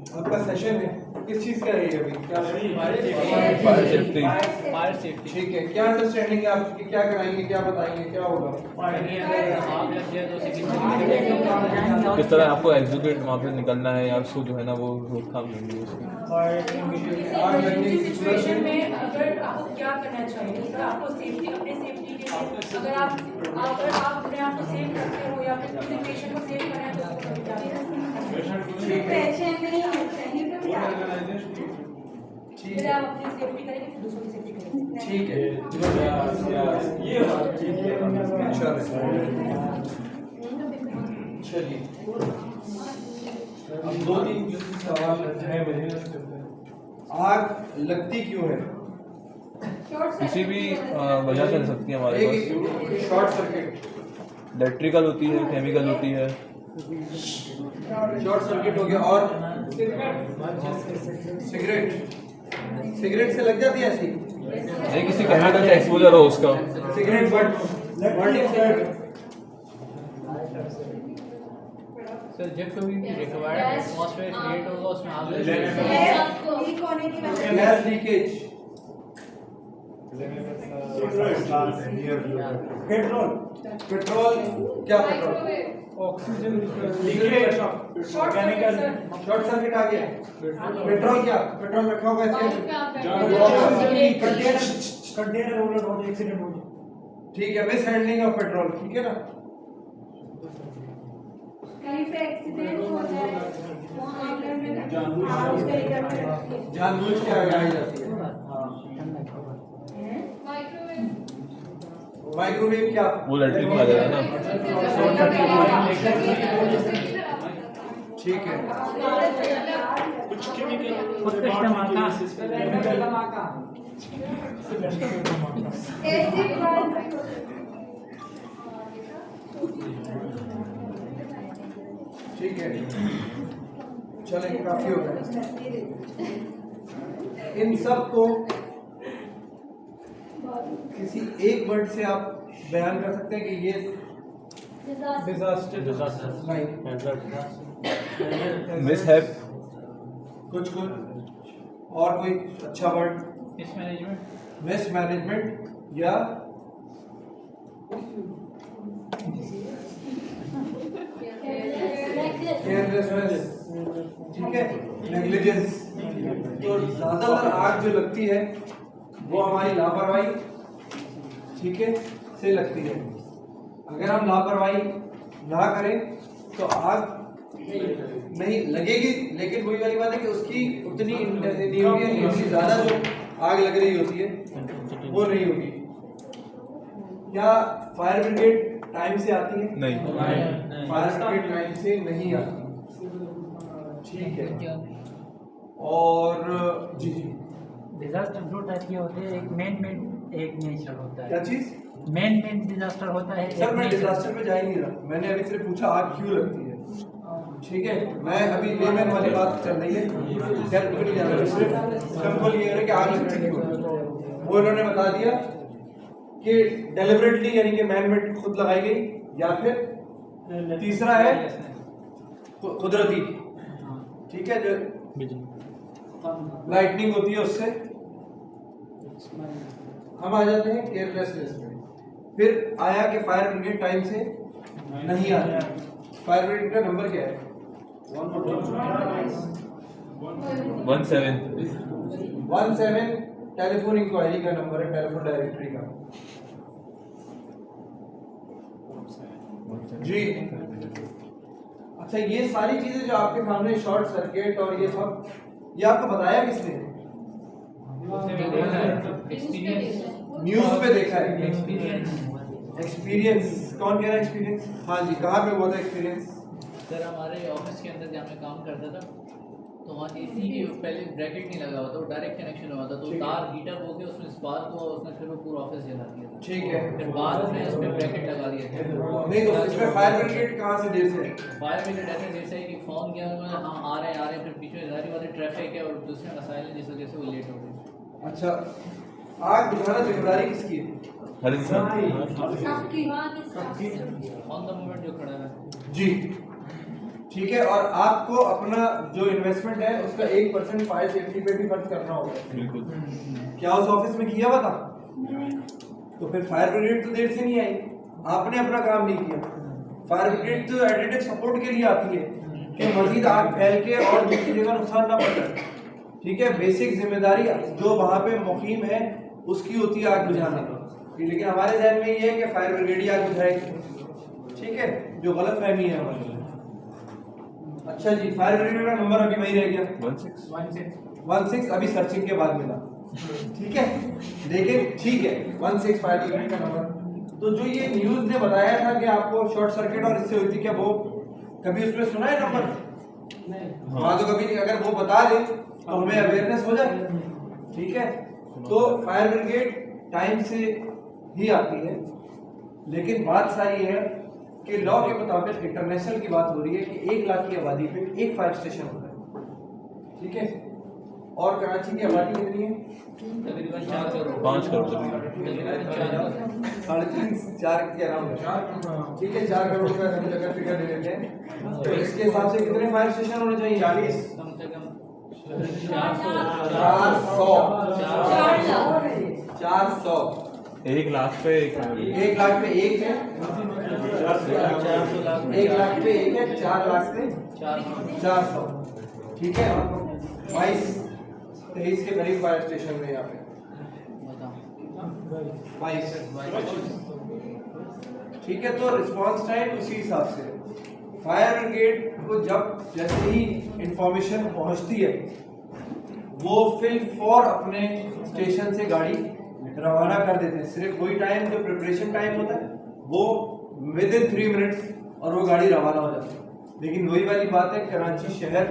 आपका सेशन है किस चीज का है अभी? क्या फायर सेफ्टी। Fire safety. ठीक है, क्या अंडरस्टैंडिंग है आपकी? क्या कराएंगे, क्या बताएंगे, क्या होगा? किस तरह आपको एग्जीक्यूट वहाँ पे निकलना है या उसको जो है ना वो रोकथाम देंगे उसकी। किसी सिचुएशन में अगर आपको क्या करना चाहिए, सर आपको सेफ्टी, अपने सेफ्टी के लिए अगर आप अपने आप को सेफ रखते हो या फिर किसी पेशेंट को सेफ करना है तो उसको क्या करना ठीक है? है, आप अपनी सेफ्टी करेंगे फिर दूसरों की सेफ्टी करेंगे। ठीक है, चलिए अब 2-3 सवाल हैं मेरे। आग लगती क्यों है? किसी भी वजह से हो सकती है हमारे पास। शॉर्ट सर्किट, इलेक्ट्रिकल होती है, केमिकल होती है। शॉर्ट सर्किट हो गया। और सिगरेट, सिगरेट से लग जाती है ऐसी? नहीं, किसी केमिकल से एक्सपोजर हो उसका। Cigarette burning cigarette. सर जब कभी भी रिक्वायर्ड एटमॉस्फेयर क्रिएट होगा उसमें आग लग गैस लीकेज, पेट्रोल, क्या पेट्रोल? ऑक्सीजन शॉर्ट सर्किट आ गया। पेट्रोल, क्या पेट्रोल रखा होगा ऐसे? कंटेनर ओवरलोड हो जाए, एक्सीडेंट हो जाए। ठीक है, मिस हैंडलिंग ऑफ पेट्रोल, ठीक है ना? कहीं पे एक्सीडेंट हो जाए जानबूझ के लगाई जाती है। माइक्रोवेव, क्या? वो इलेक्ट्रिक में आ जाएगा ना। ठीक है, कुछ केमिकल ठीक है, चले काफी हो गया। इन सब को किसी एक वर्ड से आप बयान कर सकते हैं कि ये डिजास्टर, नहीं, मिसहैप। कुछ और कोई अच्छा वर्ड? मिसमैनेजमेंट। मिसमैनेजमेंट या केयरलेसनेस, ठीक है, नेग्लिजेंस। तो ज्यादातर आग जो लगती है वो हमारी लापरवाही, ठीक है, से लगती है। अगर हम लापरवाही ना करें तो आग नहीं लगेगी, लेकिन वही वाली बात है कि उसकी उतनी ज्यादा जो आग लग रही होती है वो नहीं होगी। क्या फायर ब्रिगेड टाइम से आती है? नहीं, फायर ब्रिगेड टाइम से नहीं आती, ठीक है। और जी जी, डिजास्टर दो टाइप के होते हैं, एक मेन एक नेचुरल होता है। क्या चीज? मेन डिजास्टर होता है। सर मैं डिजास्टर पे जा ही नहीं रहा, मैंने अभी सिर्फ पूछा आग क्यों लगती है, ठीक है। मैं अभी लेमैन वाली बात चल रही है, डेप्थ पे नहीं जा रहा, सिर्फ सिंपल ये है कि आग लगती क्यों। वो इन्होंने बता दिया कि डेलिबरेटली यानी कि मैन मेड खुद लगाई गई, या फिर तीसरा है कुदरती, ठीक है, जो लाइटनिंग होती है उससे। हम आ जाते हैं केयरलेसनेस में। फिर आया कि फायर ब्रिगेड टाइम से नहीं आती। फायर ब्रिगेड का नंबर क्या है? 17 टेलीफोन इंक्वायरी का नंबर है, टेलीफोन डायरेक्टरी का। जी अच्छा, ये सारी चीजें जो आपके सामने, शॉर्ट सर्किट और ये सब, ये आपको बताया किसने? न्यूज पे देखा है। एक्सपीरियंस, कौन कह रहा है एक्सपीरियंस? हाँ जी, कहाँ पे हुआ था एक्सपीरियंस? सर हमारे ऑफिस के अंदर जहाँ मैं काम करता था तो वहाँ एसी के पहले ब्रैकेट नहीं लगा हुआ था, वो डायरेक्ट कनेक्शन हुआ था, तो तार हीटर हो के उसमें स्पार्क हुआ, उसने फिर वो पूरा ऑफिस जला दिया था। ठीक है, फिर बाद में उसमें ब्रैकेट लगा दिया था। नहीं तो इसमें फायर ब्रिगेड कहाँ से देर से? फायर ब्रिगेड ऐसे जैसे है कि फोन किया उन्होंने, हाँ आ रहे हैं, फिर पीछे जारी वाली ट्रैफिक है और दूसरे मसाइल हैं जिस वजह से वो लेट हो गए। अच्छा, आग बुझाना जिम्मेदारी किसकी है? हर इंसान। ऑन द मोमेंट जो खड़ा है जी, ठीक है, और आपको अपना जो इन्वेस्टमेंट है उसका 1% फायर सेफ्टी पे भी खर्च करना होगा। बिल्कुल। क्या उस ऑफिस में किया हुआ था? तो फिर फायर ब्रिगेड तो देर से नहीं आई, आपने अपना काम नहीं किया। फायर ब्रिगेड तो एडिटिव सपोर्ट के लिए आती है कि मजीद आग फैल के और दूसरी जगह नुकसान ना पहुंचे। ठीक है, बेसिक जिम्मेदारी जो वहां पे मुकीम है उसकी होती है आग बुझाने की, लेकिन हमारे ध्यान में ये है कि फायर ब्रिगेड ही आग बुझाएगी। ठीक है, जो गलत फहमी है हमारी। अच्छा जी, फायर ब्रिगेड का नंबर अभी वही रह गया 16 अभी सर्चिंग के बाद मिला। ठीक है, लेकिन ठीक है 16 फायर ब्रिगेड का नंबर। तो जो ये न्यूज ने बताया था कि आपको शॉर्ट सर्किट और इससे हुई थी, क्या वो कभी उसमें सुना है नंबर? हाँ, तो कभी नहीं, अगर वो बता दे तो हमें अवेयरनेस हो जाए। ठीक है, तो फायर ब्रिगेड टाइम से ही आती है, लेकिन बात सारी है कि लॉ के मुताबिक इंटरनेशनल की बात हो रही है कि 1 लाख की आबादी पे एक फायर स्टेशन होता है। ठीक है, और कराची की आबादी कितनी है? तकरीबन 4 करोड़ 5 करोड़। तकरीबन 4 करोड़ 3.5-4 के अराउंड। ठीक है, 4 करोड़ का हम जगह फिगर ले लेते हैं, तो इसके हिसाब से कितने फायर स्टेशन होने चाहिए? 40 कम से कम 400 1 लाख पे 1 लाख पे एक है, 1 लाख पे एक है, 4 लाख पे 400। ठीक है, 22-23 के करीब फायर स्टेशन में यहाँ पे 22। ठीक है, तो रिस्पांस टाइम उसी हिसाब से फायर ब्रिगेड को जब जैसे ही इंफॉर्मेशन पहुंचती है वो फिल फॉर अपने स्टेशन से गाड़ी रवाना कर देते हैं। सिर्फ वही टाइम जो प्रिपरेशन टाइम होता है वो विद इन 3 मिनट्स और वो गाड़ी रवाना हो जाती है। लेकिन वही वाली बात है, कराची शहर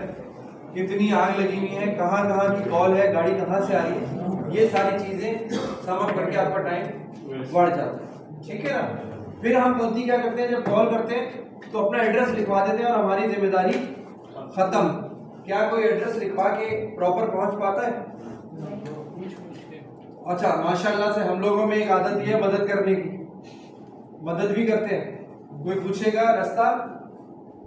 कितनी आग लगी हुई है, कहाँ कहाँ की कॉल है, गाड़ी कहाँ से आ रही है, ये सारी चीजें समझ करके आपका टाइम बढ़ जाता है। ठीक है ना, फिर हम गलती क्या करते हैं, जब कॉल करते हैं तो अपना एड्रेस लिखवा देते हैं और हमारी जिम्मेदारी खत्म। क्या कोई एड्रेस लिखवा के प्रॉपर पहुंच पाता है? अच्छा, माशाल्लाह से हम लोगों में एक आदत ये है मदद करने की, मदद भी करते हैं। कोई पूछेगा रास्ता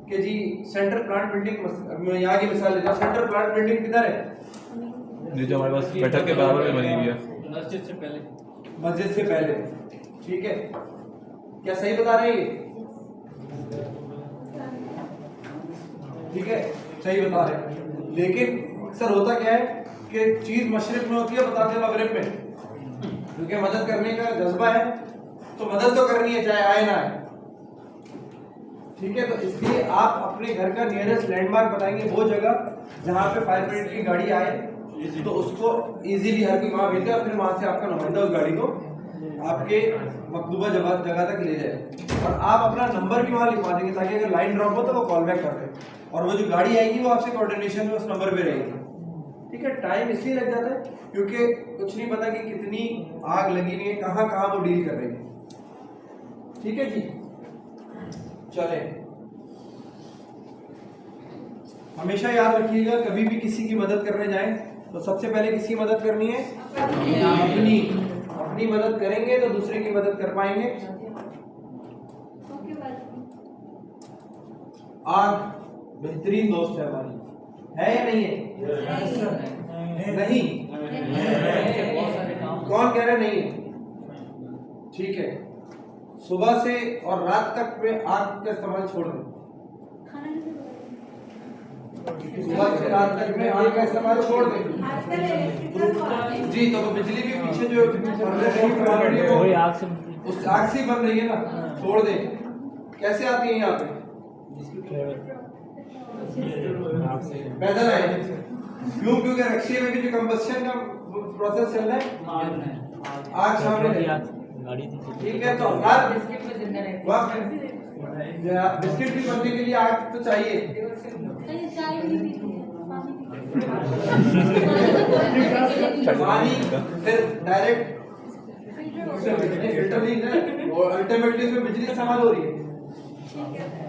कि जी सेंट्रल प्लांट बिल्डिंग, मैं यहाँ की मिसाल लेता हूँ, सेंट्रल प्लांट बिल्डिंग किधर है? जो हमारे पास बैठक के बराबर में बनी हुई है, मस्जिद से पहले। मस्जिद से पहले। ठीक है, क्या सही बता रहे हैं ये? ठीक है, सही बता रहे हैं, लेकिन अक्सर होता क्या है कि चीज मशरिक में होती है, बताते हैं मगरिब में, क्योंकि मदद करने का जज्बा है तो मदद तो करनी है चाहे आए ना आए। ठीक है, तो इसलिए आप अपने घर का नियरेस्ट लैंडमार्क बताएंगे, वो जगह जहाँ पे फायर ब्रिगेड की गाड़ी आए तो उसको इजीली हर कोई वहाँ भेजा, फिर वहाँ से आपका नुमाइंदा उस गाड़ी को आपके मकतूबा जगह तक ले जाए। और आप अपना नंबर भी वहाँ लिखवा देंगे ताकि अगर लाइन ड्रॉप हो तो वो कॉल बैक कर दे, और वो जो गाड़ी आएगी वो आपसे कोऑर्डिनेशन में उस नंबर पे रहेगी। ठीक है, टाइम इसलिए लग जाता है क्योंकि कुछ नहीं पता कि कितनी आग लगी हुई है, कहाँ कहाँ वो डील कर रही है। ठीक है जी, चले, हमेशा याद रखिएगा कभी भी किसी की मदद करने जाएं तो सबसे पहले किसकी मदद करनी है? अपनी मदद करेंगे तो दूसरे की मदद कर पाएंगे। आग बेहतरीन दोस्त है हमारी, है या नहीं है? नहीं, बहुत सारे काम कौन कह रहे नहीं है? ठीक है, सुबह से और रात तक में आग का इस्तेमाल छोड़ दें, सुबह से रात तक में आग का इस्तेमाल छोड़ दें जी। तो बिजली भी पीछे जो वही आग से उस आग से बन रही है ना, छोड़ दें। कैसे आती है यहाँ पे? पैदल आए, क्यों? क्योंकि रक्शे में भी जो कंबस्शन का प्रोसेस चल रहा है, आग सामने गाड़ी थी। ठीक है, तो हर बिस्किट भी बनने के लिए आग तो चाहिए। पानी फिर डायरेक्ट फिल्टर नहीं है, और अल्टीमेटली इसमें बिजली इस्तेमाल हो रही है।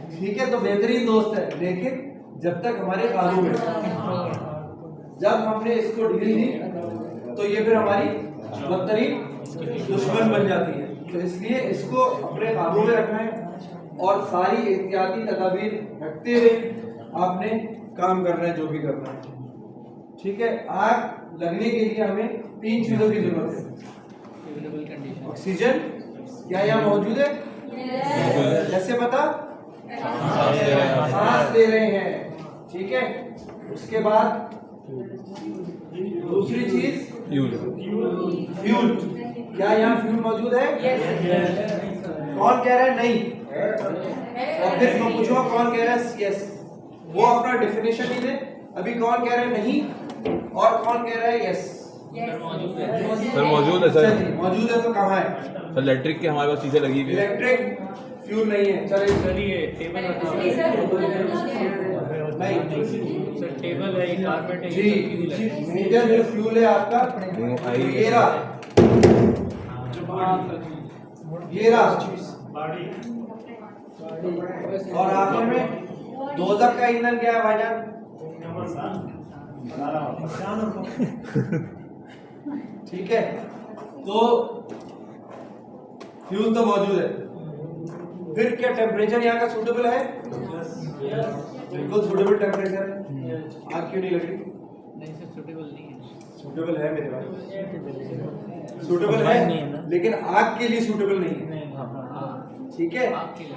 ठीक है, तो बेहतरीन दोस्त है, लेकिन जब तक हमारे काबू में, जब हमने इसको ढील दी तो ये फिर हमारी बदतरीन दुश्मन बन जाती है। तो इसलिए इसको अपने काबू में रखना है और सारी एहतियाती तदाबीर रखते हुए आपने काम करना है जो भी करना है। ठीक है, आग लगने के लिए हमें 3 चीजों की जरूरत है। Favourable condition. ऑक्सीजन क्या यहाँ मौजूद है? कैसे पता? सांस ले रहे हैं। ठीक है, उसके बाद दूसरी चीज फ्यूल। क्या यहाँ फ्यूल मौजूद है? कौन कह रहा है नहीं? और फिर मैं पूछूंगा कौन कह रहा है यस। वो अपना डेफिनेशन ही दे। अभी कौन कह रहा है नहीं और कौन कह रहा है यस? सर मौजूद है सर। अच्छा, मौजूद है तो कहाँ है? सर इलेक्ट्रिक के हमारे पास चीजें लगी हुई है। इलेक्ट्रिक फ्यूल नहीं है। चलिए टेबल नहीं सर, टेबल है, कारपेट है, जी, मेजर जो फ्यूल है आपका ये रहा। और आखिर में दोजख का ईंधन क्या है भाईजान? ठीक है, तो फ्यूल तो मौजूद है। फिर क्या टेम्परेचर यहाँ का सूटेबल है? बिल्कुल सूटेबल टेम्परेचर है। आग क्यों नहीं लग रही? नहीं सर, सूटेबल नहीं है। सूटेबल है मेरे पास, सूटेबल है लेकिन आग के लिए सूटेबल नहीं है। ठीक है,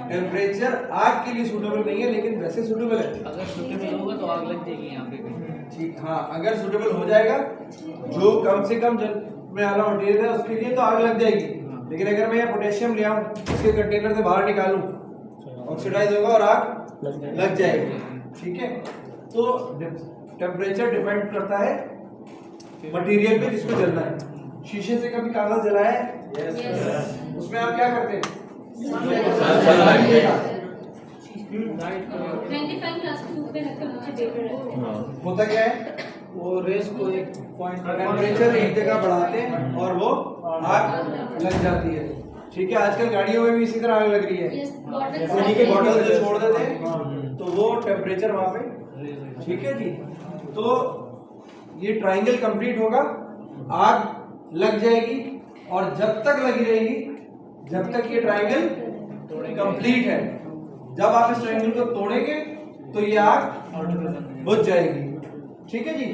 टेम्परेचर आग के लिए सूटेबल नहीं है लेकिन वैसे सूटेबल है। अगर सूटेबल होगा तो आग लग जाएगी यहाँ पे कहीं। ठीक, हाँ, अगर सूटेबल हो जाएगा जो कम से कम जल में वाला मटेरियल है उसके लिए तो आग लग जाएगी। लेकिन अगर मैं पोटेशियम ले आऊं उसके कंटेनर से बाहर निकालूं, ऑक्सीडाइज होगा और आग लग जाएगी। ठीक है, तो टेम्परेचर डिपेंड करता है मटेरियल पे जिसमें जलना है। शीशे से कभी कागज जलाया है? उसमें आप क्या करते हैं? 25 क्लास के ऊपर रखकर मुझे देख रहे हैं। होता क्या है, वो रेस को एक पॉइंट टेम्परेचर एक जगह बढ़ाते हैं और वो आग लग जाती है। ठीक है, आजकल गाड़ियों में भी इसी तरह आग लग रही है। पानी के बॉटल जो छोड़ देते हैं तो वो टेम्परेचर वहां पे। ठीक है जी, तो ये ट्रायंगल कंप्लीट होगा, आग लग जाएगी और जब तक लगी रहेगी जब तक ये ट्रायंगल कंप्लीट है। जब आप इस ट्रायंगल को तोड़ेंगे तो ये आग बुझ जाएगी। ठीक है जी,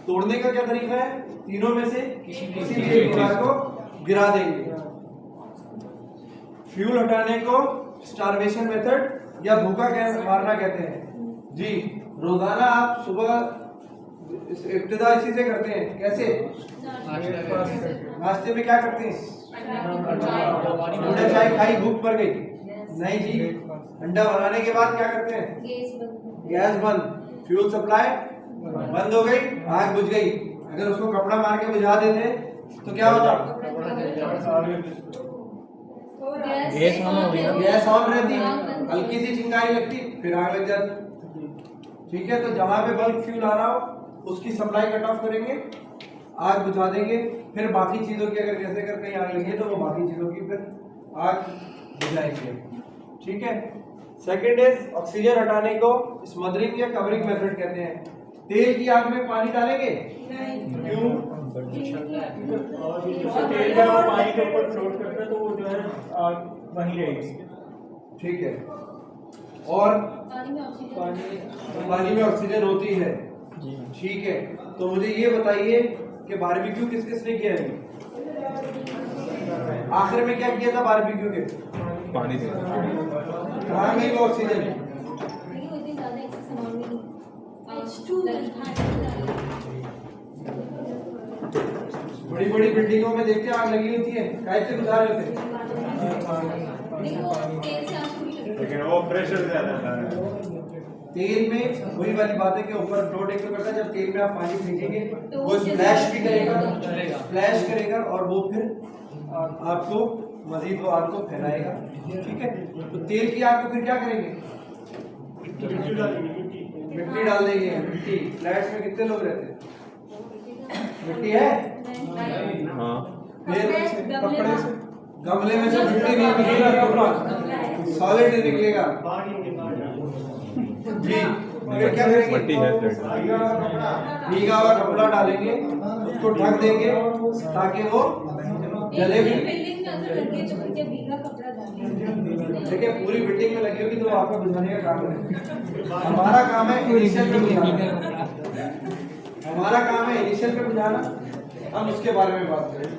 तोड़ने का क्या तरीका है? तीनों में से किसी भी एक दीवार को गिरा देंगे। फ्यूल हटाने को स्टारवेशन मेथड या भूखा मारना कहते हैं जी। रोजाना आप सुबह इब्तिदा इसी से करते हैं। कैसे? नाश्ते में क्या करते हैं? अंडा चाय खाई, भूख मर गई? नहीं जी, अंडा बनाने के बाद क्या करते हैं? गैस बंद, फ्यूल सप्लाई बंद हो गई, आग बुझ गई। अगर उसको कपड़ा मार के बुझा देते तो क्या होता? गैस ऑन रहती, हल्की सी चिंगारी लगती, फिर आग लग जाती। ठीक है, तो जहां पे बल्क फ्यूल आ रहा हो उसकी सप्लाई कट ऑफ करेंगे, आग बुझा देंगे। फिर बाकी चीजों की अगर कैसे कर कहीं आग लगी तो वो बाकी चीजों की फिर आग बुझाएंगे। ठीक है, सेकेंड इज ऑक्सीजन हटाने को स्मदरिंग या कवरिंग मेथड कहते हैं। तेल की आग में पानी डालेंगे? क्यों? तेल जब वो पानी के ऊपर फ्लोट करता है तो वो जो है आग वहीं रहेगी। ठीक है, और पानी में ऑक्सीजन होती है। ठीक है, तो मुझे ये बताइए कि बारबेक्यू किस किसने किया है? आखिर में क्या किया था बारबेक्यू के? पानी से कहाँ गई वो ऑक्सीजन? बड़ी बड़ी बिल्डिंगों में देखते हैं आग लगी होती है, कैसे बुझा रहे होते हैं? लेकिन वो प्रेशर ज्यादा है। तेल में वही वाली बात है कि ऊपर फ्लोट एक तो करता है, जब तेल में आप पानी फेंकेंगे वो स्प्लैश भी करेगा, स्प्लैश करेगा और वो फिर आपको मजीद वो आग को फैलाएगा। ठीक है, तो तेल की आग को फिर क्या करेंगे? मिट्टी डाल देंगे। मिट्टी, फ्लैट्स में कितने लोग रहते हैं? मिट्टी है? हाँ, फिर गमले में से मिट्टी नहीं निकलेगा, सॉलिड नहीं निकलेगा जी। फिर क्या करेंगे? मट्टी है फ्लैट। भीगा हुआ कपड़ा डालेंगे, उसको ढक देंगे ताकि वो जले भी। देखिए पूरी बिल्डिंग में लगी होगी तो वो आपका बुझाने का काम है। हमारा काम है इनिशियल पे बुझाना, हमारा काम है इनिशियल पे बुझाना, हम उसके बारे में बात करें।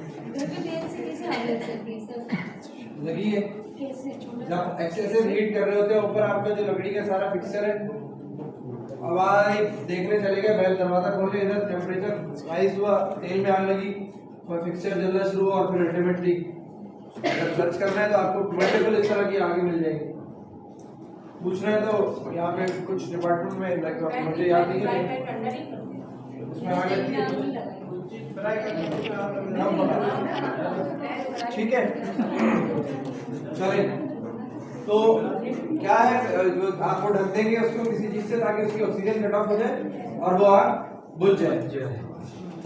लगी है जब एक्सेसिव हीट कर रहे होते हैं ऊपर आपका जो लकड़ी का सारा फिक्सर है, अब आई देखने चले गए, बैल दरवाजा खोले, इधर टेम्परेचर राइज हुआ, तेल में आग लगी, फिक्सर जलना शुरू हुआ और फिर अल्टीमेटली अगर सर्च करना है तो आपको मल्टीपल इस तरह की आगे मिल जाएगी। पूछना है तो यहाँ पे कुछ डिपार्टमेंट में मुझे याद नहीं है उसमें आग लगती है, ठीक है। चले तो क्या है, आग को ढक देंगे उसको किसी चीज से ताकि उसकी ऑक्सीजन कट ऑफ हो जाए और वो आग बुझ जाए।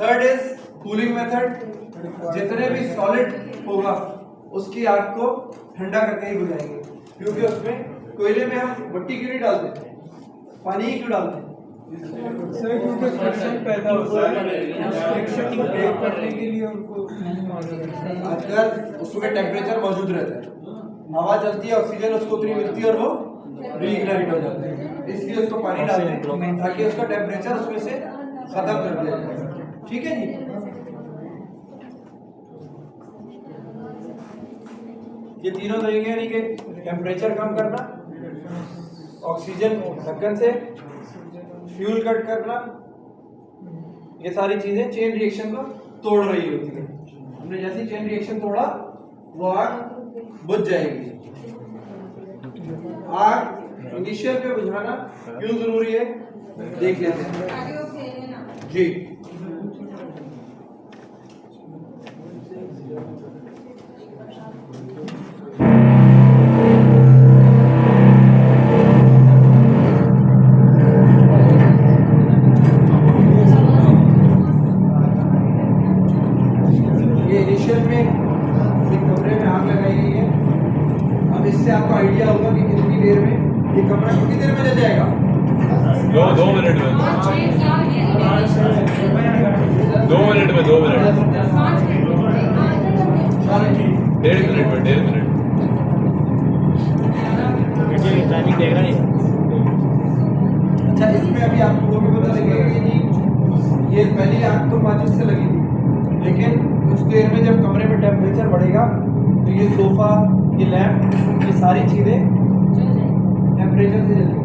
थर्ड इज कूलिंग मेथड, जितने भी सॉलिड होगा उसकी आग को ठंडा करके ही बुझाएंगे, क्योंकि उसमें कोयले में हम मिट्टी क्यों नहीं डालते, पानी ही क्यों डालते हैं? पैदा होता अगर उसमें टेम्परेचर मौजूद रहता है, हवा चलती है, ऑक्सीजन उसको उतनी मिलती है और वो रीइग्नाइट हो जाता है, इसलिए उसको पानी डालते हैं ताकि उसका टेम्परेचर उसमें से खत्म कर दिया जाए। ठीक है जी। ये तीनों तरीके यानी कि टेम्परेचर कम करना, ऑक्सीजन ढक्कन से, फ्यूल कट करना, ये सारी चीजें चेन रिएक्शन को तोड़ रही होती है। हमने जैसे चेन रिएक्शन तोड़ा वो आग बुझ जाएगी। आग इनिशियल पे बुझाना क्यों जरूरी है देख लेते हैं जी। आपको आइडिया होगा कि कितनी देर में ये कमरा कितनी देर में जल जाएगा? 2 मिनट में 2 मिनट में 2 मिनट 1.5 मिनट में 1.5 मिनट टाइमिंग देख रहा है। अच्छा, इसमें अभी आपको वो भी पता लगेगा कि जी ये पहली आग तो माचिस से लगी थी, लेकिन कुछ देर में जब कमरे में टेम्परेचर बढ़ेगा तो ये सोफा, ये लैंप, ये सारी चीजें टेम्परेचर से जलेंगी।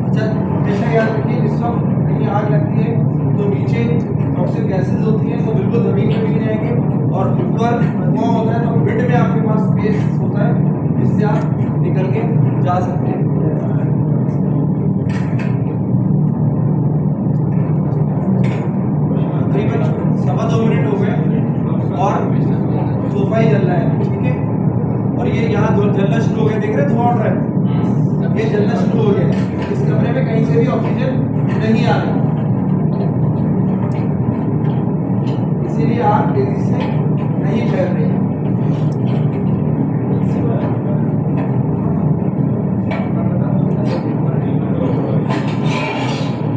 अच्छा, हमेशा याद रखिए जिस वक्त कहीं आग लगती है तो नीचे टॉक्सिक गैसेज होती हैं तो बिल्कुल जमीन में मिल जाएंगे, और ऊपर धुआं होता है तो मिड में आपके पास स्पेस होता है जिससे आप निकल के जा सकते हैं। तकरीबन 2.25 मिनट हो गए और सोफा ही जल रहा है, ठीक है। और ये यहाँ जलना शुरू हो गया, देख रहे धुआं उठ रहा है, ये जलना शुरू हो गया। इस कमरे में कहीं से भी ऑक्सीजन नहीं आ रही, इसीलिए आग तेजी से नहीं फैल रही।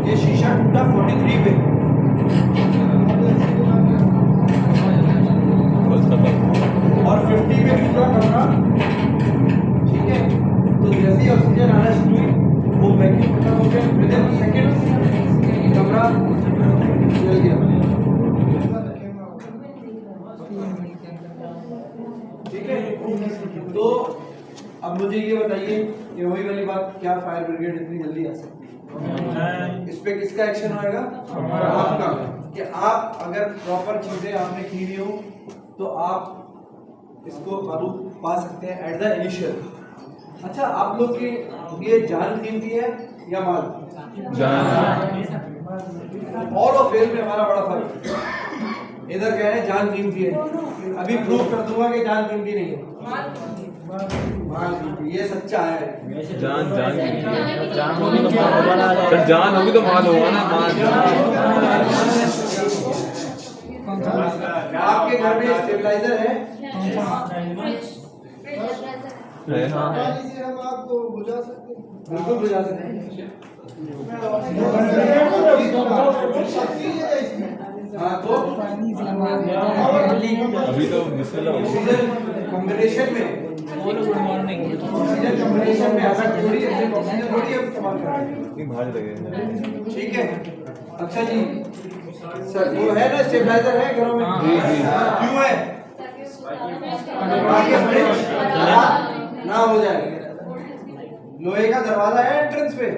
ये शीशा टूटा 43 पे, और 50 पे पूरा कमरा, ठीक है। तो जैसे ही ऑक्सीजन आना शुरू हुई वो वैक्यूम खत्म हो गया, विदिन सेकेंड कमरा जल गया। तो अब मुझे ये बताइए कि वही वाली बात, क्या फायर ब्रिगेड इतनी जल्दी आ सकती है? इस पे किसका एक्शन होएगा? आपका। कि आप अगर प्रॉपर चीजें आपने की हुई हो तो आप इसको काबू पा सकते हैं एट द इनिशियल। अच्छा, आप लोग की ये जान कीमती है या माल? ऑल ऑफ फेल में हमारा बड़ा फर्क है। इधर कह रहे हैं जान कीमती है, अभी प्रूव कर दूंगा कि जान कीमती नहीं है, माल कीमती। ये सच्चा है। जान होगी तो माल होगा, फिर जान होगी तो माल होगा ना। माल आपके घर में स्टेबलाइजर है? फ्रिज है हाँ है से हम आपको बुझा सकते हैं। बिल्कुल बुझा सकते हैं। हाँ तो अभी तो बिस्मिल्लाह हो गया। ऑक्सीजन कॉम्बिनेशन में गुड मॉर्निंग ऑक्सीजन कॉम्बिनेशन में अगर थोड़ी ऑक्सीजन थोड़ी अब इस्तेमाल करेंगे। नहीं बाहर लगे ठीक है। अच्छा जी सर वो है ना स्टेबलाइजर है घरों में जी जी क्यों है आगे फ्रिज ना हो जाए। लोहे का दरवाजा है एंट्रेंस पे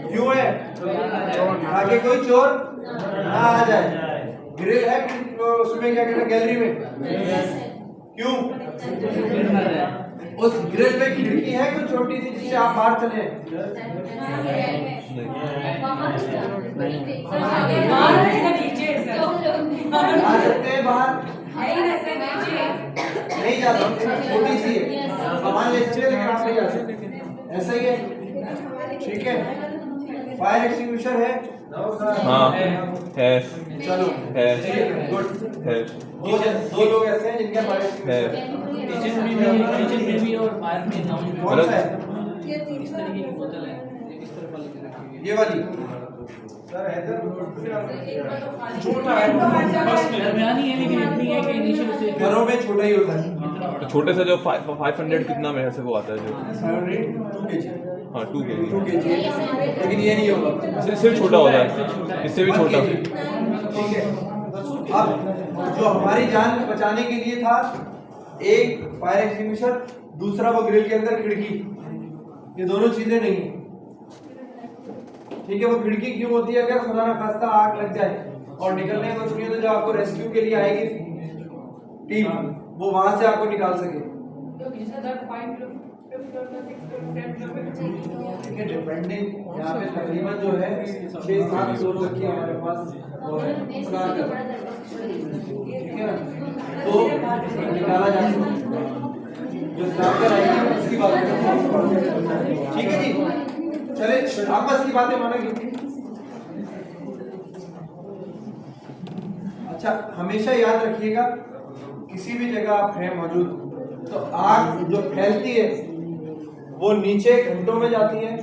क्यों है आगे कोई चोर ना आ जाए। ग्रिल है उसमें क्या कहते हैं गैलरी में क्यों उस ग्रिल पे खिड़की है कोई छोटी सी जिससे आप बाहर चले बाहर है या नीचे है सर? आ सकते हैं बाहर नहीं ना सर, नीचे है। नहीं जा सकते छोटी सी है सामान ले सकते हैं लेकिन आप नहीं जा सकते ऐसा ही है। ठीक है फायर एक्सटिंग्विशर है हाँ है चलो है गुड है दो लोग ऐसे हैं जिनके फायर है किचन में भी और बाहर में नाउन में कौन सा है इस तरीके की बोतल है एक इस तरफ वाली रखी हुई ये वाली छोटा है बस है दरमियानी है लेकिन इतनी है कि इनिशियल से घरों में छोटा ही होता है तो छोटे से जो 500 कितना में ऐसे वो आता है जो 2 kg हाँ 2 kg 2 kg लेकिन ये नहीं होगा इससे भी छोटा होता है इससे भी 1 छोटा kg। ठीक है अब जो हमारी जान बचाने के लिए था एक फायर एक्सटिंग्विशर दूसरा वो ग्रिल के अंदर खिड़की ये दोनों चीजें नहीं है। ठीक है वो खिड़की क्यों होती है अगर खुदा ना खास्ता आग लग जाए और निकलने में कुछ नहीं हो तो जो आपको रेस्क्यू के लिए आएगी टीम वो वहां से आपको निकाल सके। ठीक है डिपेंडिंग यहाँ पे तकरीबन जो है 6-7 फ्लोर तक की हमारे पास वो है ठीक है ना तो निकाला जा सकता है जो स्नाइपर आएगी उसकी बात करें। ठीक है जी चले आपस की बातें मानेंगे। अच्छा हमेशा याद रखिएगा किसी भी जगह आप हैं मौजूद तो आग जो फैलती है वो नीचे घंटों में जाती है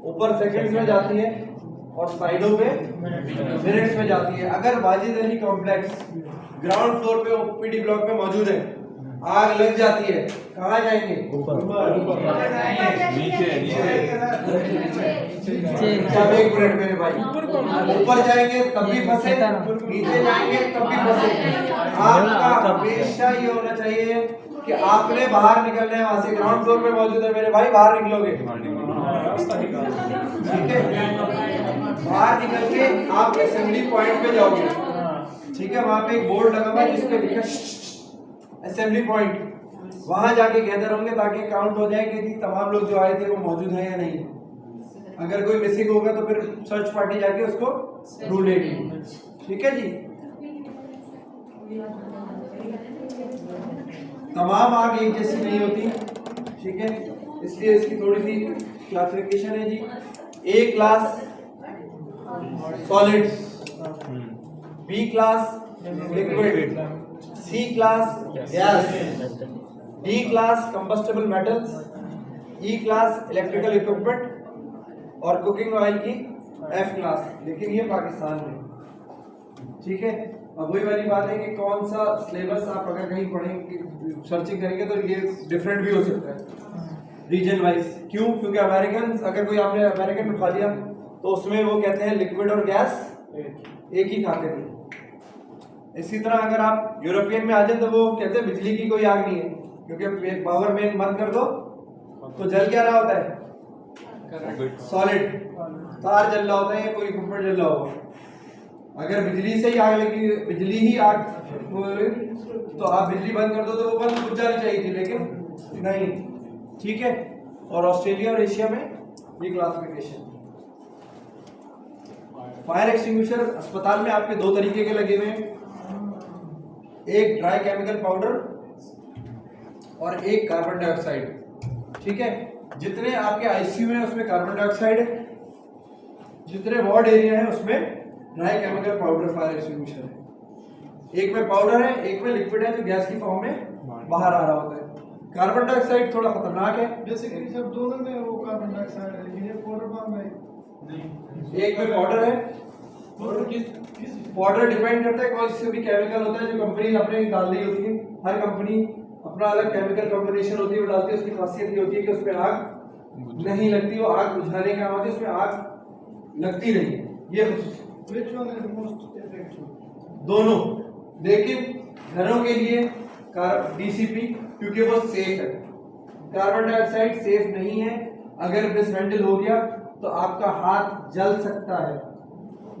ऊपर सेकंड्स में जाती है और साइडों पे मिनट्स में जाती है। अगर Wajid Ali complex ground floor पे ओपीडी ब्लॉक में मौजूद है आग लग जाती है कहाँ जाएंगे नीचे सब 1 मिनट मेरे भाई ऊपर जाएंगे तब भी फंसे नीचे जाएंगे तब भी फंसे। आपका हमेशा ये होना चाहिए कि आपने बाहर निकलना है वहां से ग्राउंड फ्लोर पे मौजूद है मेरे भाई बाहर निकलोगे ठीक है बाहर निकल के आप असेंबली पॉइंट पे जाओगे। ठीक है वहां पे एक बोर्ड लगा हुआ है जिस पे लिखा असेंबली पॉइंट वहां जाके गैदर होंगे ताकि काउंट हो जाए कि तमाम लोग जो आए थे वो मौजूद हैं या नहीं। अगर कोई मिसिंग होगा तो फिर सर्च पार्टी जाके उसको ढूंढेगी। ठीक है जी तमाम आग एक जैसी नहीं होती। ठीक है इसलिए इसकी थोड़ी सी क्लासिफिकेशन है जी। A class solids B class liquid C class gas D class combustible metals E class electrical equipment और कुकिंग ऑयल की एफ क्लास। लेकिन ये पाकिस्तान में ठीक है। अब वही वाली बात है कि कौन सा सिलेबस आप अगर कहीं पढ़ेंगे सर्चिंग करेंगे तो ये डिफरेंट भी हो सकता है रीजन वाइज। क्यों क्योंकि अमेरिकन अगर कोई आपने अमेरिकन उठा लिया तो उसमें वो कहते हैं लिक्विड और गैस एक ही खाते थे। इसी तरह अगर आप यूरोपियन में आ जाए तो वो कहते हैं बिजली की कोई आग नहीं है क्योंकि पावर मेन बंद कर दो तो जल क्या रहा होता है सॉलिड तार जल रहा होता है या कोई इक्विपमेंट जल रहा होगा। अगर बिजली से ही आग लगी बिजली ही आग तो आप बिजली बंद कर दो तो वो बंद बुझ जानी चाहिए थी लेकिन नहीं। ठीक है और ऑस्ट्रेलिया और एशिया में ये क्लासिफिकेशन। फायर एक्सटिंग्विशर अस्पताल में आपके 2 तरीके के लगे हुए हैं एक ड्राई केमिकल पाउडर और एक कार्बन डाइऑक्साइड। ठीक है जितने आपके आईसीयू हैं उसमें कार्बन डाइऑक्साइड है जितने वार्ड एरिया है उसमें dry chemical powder fire extinguisher है। एक में पाउडर है एक में लिक्विड है जो गैस की फॉर्म में बाहर आ रहा होता है। कार्बन डाइऑक्साइड थोड़ा खतरनाक है। बेसिकली सब दोनों में वो कार्बन डाइऑक्साइड है, लेकिन ये पाउडर फॉर्म में एक में पाउडर है, पाउडर किस पाउडर डिपेंड करता है कौन से भी केमिकल होता है जो कंपनी अपने डाल रही होती है। हर कंपनी अपना अलग केमिकल कॉम्बिनेशन होती है वो डालती है। उसकी खासियत ये होती है कि उसमें आग नहीं लगती, वो आग बुझाने का काम होती है, उसमें आग लगती नहीं है। ये which one is most effective? दोनों, लेकिन घरों के लिए डीसीपी क्योंकि वो सेफ है। कार्बन डाइऑक्साइड सेफ नहीं है। अगर मिसहैंडल हो गया तो आपका हाथ जल सकता है,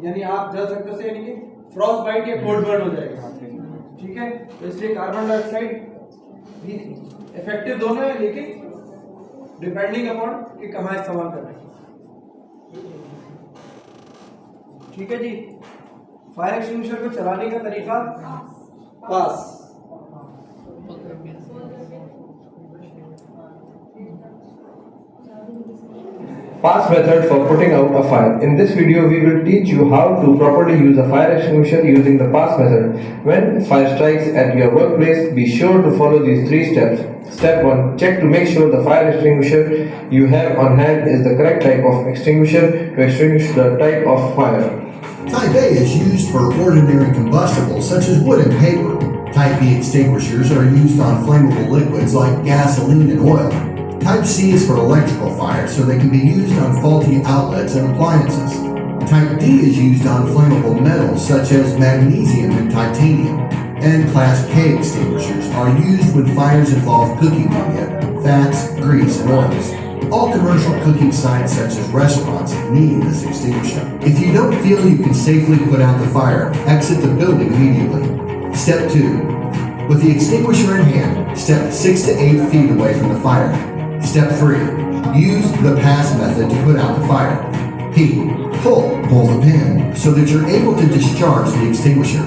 यानी आप जल सकते हो, यानी कि फ्रॉस्ट बाइट या कोल्ड बर्न हो जाएगा। ठीक है, तो इसलिए कार्बन डाइऑक्साइड इफेक्टिव दोनों है, लेकिन डिपेंडिंग अपॉन कि कहाँ इस्तेमाल कर रहे हैं। ठीक है जी। फायर एक्सटिंग्विशर को चलाने का तरीका पास। Pass method for putting out a fire. In this video, we will teach you how to properly use a fire extinguisher using the pass method. When fire strikes at your workplace, be sure to follow these 3 steps. Step 1. Check to make sure the fire extinguisher you have on hand is the correct type of extinguisher to extinguish the type of fire. Type A is used for ordinary combustibles such as wood and paper. Type B extinguishers are used on flammable liquids like gasoline and oil. Type C is for electrical fires, so they can be used on faulty outlets and appliances. Type D is used on flammable metals such as magnesium and titanium. And Class K extinguishers are used when fires involve cooking media, fats, grease, and oils. All commercial cooking sites such as restaurants need this extinguisher. If you don't feel you can safely put out the fire, exit the building immediately. Step 2. With the extinguisher in hand, step 6 to 8 feet away from the fire. Step 3. Use the pass method to put out the fire. P. Pull the pin so that you're able to discharge the extinguisher.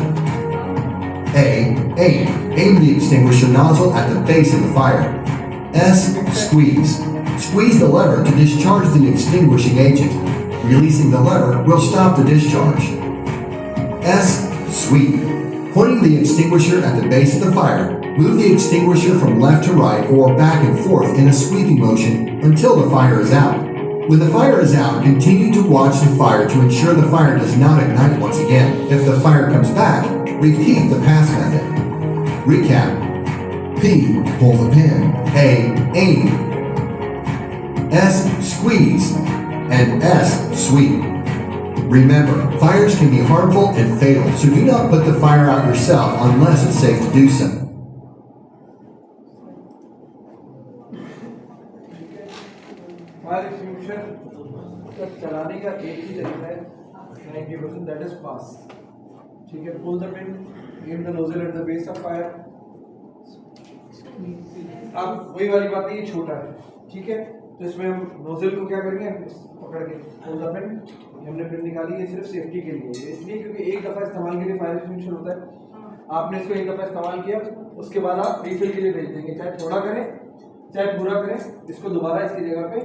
A. Aim the extinguisher nozzle at the base of the fire. S. Squeeze the lever to discharge the extinguishing agent. Releasing the lever will stop the discharge. S. Sweep. Pointing the extinguisher at the base of the fire, move the extinguisher from left to right or back and forth in a sweeping motion until the fire is out. When the fire is out, continue to watch the fire to ensure the fire does not ignite once again. If the fire comes back, repeat the pass method. Recap. P. Pull the pin. A. Aim. S. Squeeze. And S. Sweep. Remember, fires can be harmful and fatal, so do not put the fire out yourself unless it's safe to do so. Fire extinguisher को चलाने का एक ही तरीका है, 90%, that is pass. ठीक है, pull the pin, aim the nozzle at the base of fire. अब वही वाली बात है, ये छोटा है। ठीक है, तो इसमें हम नोजल को क्या करेंगे, पकड़ के पुल द पिन, हमने पिन निकाली, ये सिर्फ सेफ्टी के लिए है, इसलिए क्योंकि एक दफ़ा इस्तेमाल के लिए फायर एक्सटिंग्विशर होता है। आपने इसको एक दफ़ा इस्तेमाल किया, उसके बाद आप रिफिल के लिए भेज देंगे, चाहे थोड़ा करें चाहे पूरा करें, इसको दोबारा इसकी जगह पे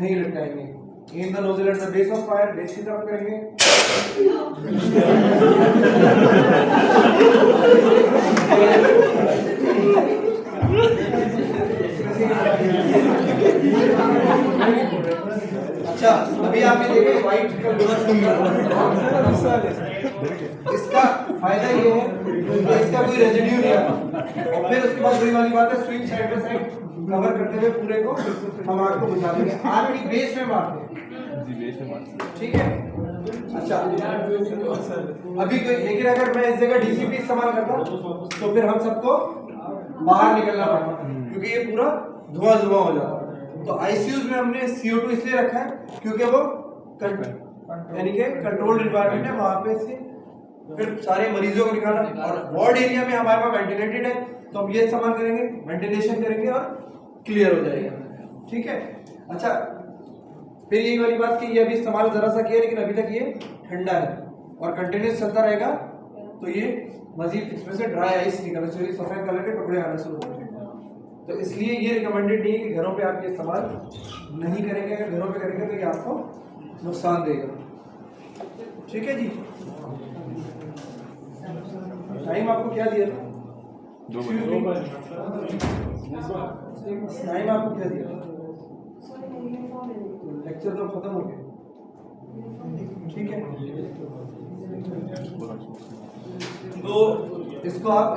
नहीं लटकाएंगे। Aim the nozzle at the base of fire, base की तरफ करेंगे। अच्छा, अभी आपने देखा व्हाइट इसका फायदा ये है कि इसका कोई रेजिड्यू नहीं आता, और फिर उसके बाद वही वाली बात है, switch side by side cover करते हुए पूरे को हम आग को बुझा देंगे। आग की बेस में मारते हैं जी, बेस में मारते हैं। ठीक है, अच्छा अभी कोई, लेकिन अगर मैं इस जगह डीसीपी इस्तेमाल करता तो फिर हम सबको बाहर निकलना पड़ता, क्योंकि ये पूरा धुआं धुआं हो जाता। तो आईसीयूज में हमने CO2 इसलिए रखा है क्योंकि वो यानी कि कंट्रोल्ड एनवायरनमेंट है, वहां पे से फिर सारे मरीजों को निकालना, और वार्ड एरिया में हमारे पास वेंटिलेटेड है, तो हम ये इस्तेमाल करेंगे, वेंटिलेशन करेंगे और क्लियर हो जाएगा। ठीक है, अच्छा फिर यही वाली बात कि ये अभी इस्तेमाल जरा सा किया, लेकिन अभी तक ये ठंडा है और कंटिन्यूस चलता रहेगा, तो ये मजीद इसमें से ड्राई आइस निकलना चाहिए, सफेद कलर के टुकड़े आना शुरू हो जाएंगे। तो इसलिए ये रिकमेंडेड नहीं है कि घरों पे आप ये इस्तेमाल नहीं करेंगे। अगर घरों पे करेंगे तो ये आपको नुकसान देगा। ठीक है जी, टाइम आपको क्या दिया था? टाइम आपको क्या दिया? लेक्चर तो खत्म हो गया, ठीक है। तो इसको आप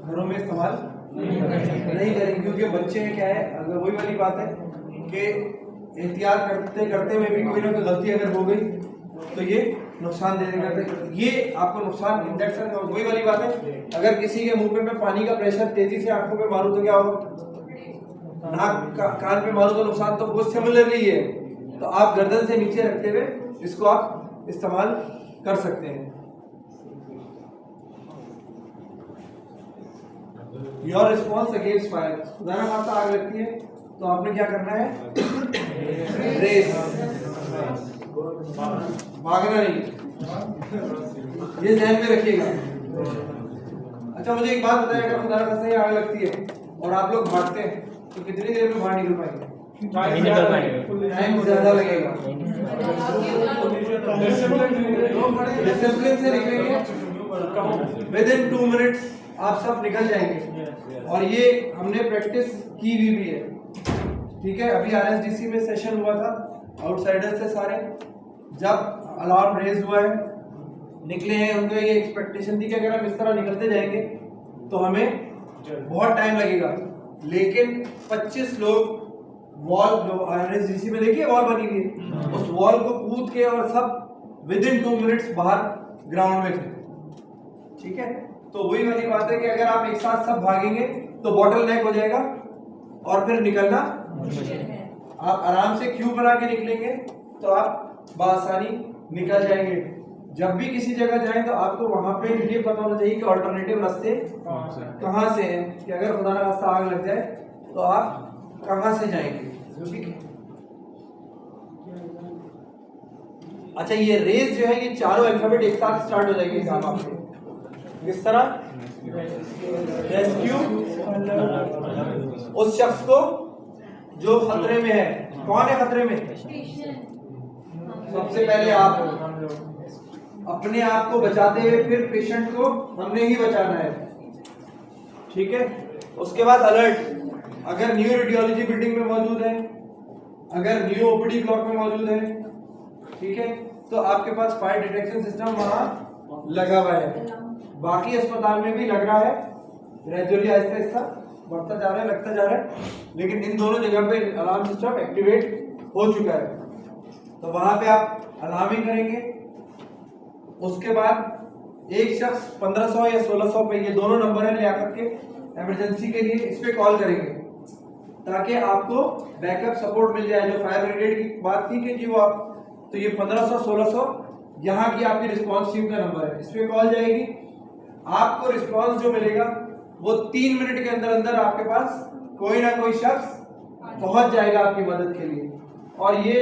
घरों में इस्तेमाल नहीं करेंगे, क्योंकि बच्चे क्या है, अगर वही वाली बात है कि एहतियात करते करते में भी कोई ना कोई गलती अगर हो गई तो ये नुकसान दे देगा। तो ये आपको नुकसान इंजेक्शन, और वही वाली बात है, अगर किसी के मुंह पे पानी का प्रेशर तेजी से आंखों पे मारूं तो क्या होगा, नाक कान पे मारूं तो नुकसान तो बहुत सिमिलरली है। तो आप गर्दन से नीचे रखते हुए इसको आप इस्तेमाल कर सकते हैं। योर रिस्पॉन्स अगेंस्ट फायर, खुदा ना खास्ता आग लगती है तो आपने क्या करना है, रेस, भागना नहीं, ये ध्यान में रखिएगा। अच्छा मुझे एक बात बताइए, अगर खुदा ना खास्ता आग लगती है और आप लोग भागते हैं तो कितनी देर में बाहर निकल पाएंगे? टाइम ज्यादा लगेगा। डिसिप्लिन से निकलेंगे, विदिन 2 मिनट्स आप सब निकल जाएंगे। और ये हमने प्रैक्टिस की भी है, ठीक है। अभी RSDC में सेशन हुआ था आउटसाइडर से सारे, जब अलार्म रेज हुआ है, निकले हैं, उनको ये एक्सपेक्टेशन थी कि अगर हम इस तरह निकलते जाएंगे तो हमें बहुत टाइम लगेगा, लेकिन 25 लोग वॉल, जो RSDC में देखिए वॉल बनी हुई है, उस वॉल को कूद के और सब विदिन 2 मिनट्स बाहर ग्राउंड में थे, ठीक है। तो वही वाली बात है कि अगर आप एक साथ सब भागेंगे तो बॉटल नेक हो जाएगा और फिर निकलना आप आराम से क्यू बना के निकलेंगे तो आप बआसानी निकल जाएंगे। जब भी किसी जगह जाएं तो आपको वहां पे ये पता होना चाहिए कि अल्टरनेटिव रास्ते कहाँ से हैं, कि अगर खुदा ना खास्ता आग लग जाए तो आप कहाँ से जाएंगे, ठीक है। अच्छा ये रेस जो है, ये चारों अल्फाबेट एक साथ स्टार्ट हो जाएंगे काम आपके इस तरह। रेस्क्यू उस शख्स को जो खतरे में है। कौन है खतरे में? सबसे पहले आप अपने आप को बचाते हुए फिर पेशेंट को हमने ही बचाना है, ठीक है। उसके बाद अलर्ट, अगर न्यू रेडियोलॉजी बिल्डिंग में मौजूद है, अगर न्यू ओपीडी ब्लॉक में मौजूद है, ठीक है, तो आपके पास फायर डिटेक्शन सिस्टम वहां लगा हुआ है। बाकी अस्पताल में भी लग रहा है, ग्रेजुअली आहिस्ता आहिस्ता बढ़ता जा रहा है, लगता जा रहा है, लेकिन इन दोनों जगह पे अलार्म सिस्टम एक्टिवेट हो चुका है। तो वहां पे आप अलार्मिंग करेंगे। उसके बाद एक शख्स 1500 या 1600 पे, ये दोनों नंबर है लियाकत के इमरजेंसी के लिए, इस पे कॉल करेंगे ताकि आपको बैकअप सपोर्ट मिल जाए। जो फायर ब्रिगेड की बात थी कि जी वो आप, तो ये 1500 1600 यहाँ की आपकी रिस्पॉन्स टीम का नंबर है, इस पे कॉल जाएगी। आपको रिस्पॉन्स जो मिलेगा वो 3 मिनट के अंदर अंदर आपके पास कोई ना कोई शख्स पहुंच जाएगा आपकी मदद के लिए। और ये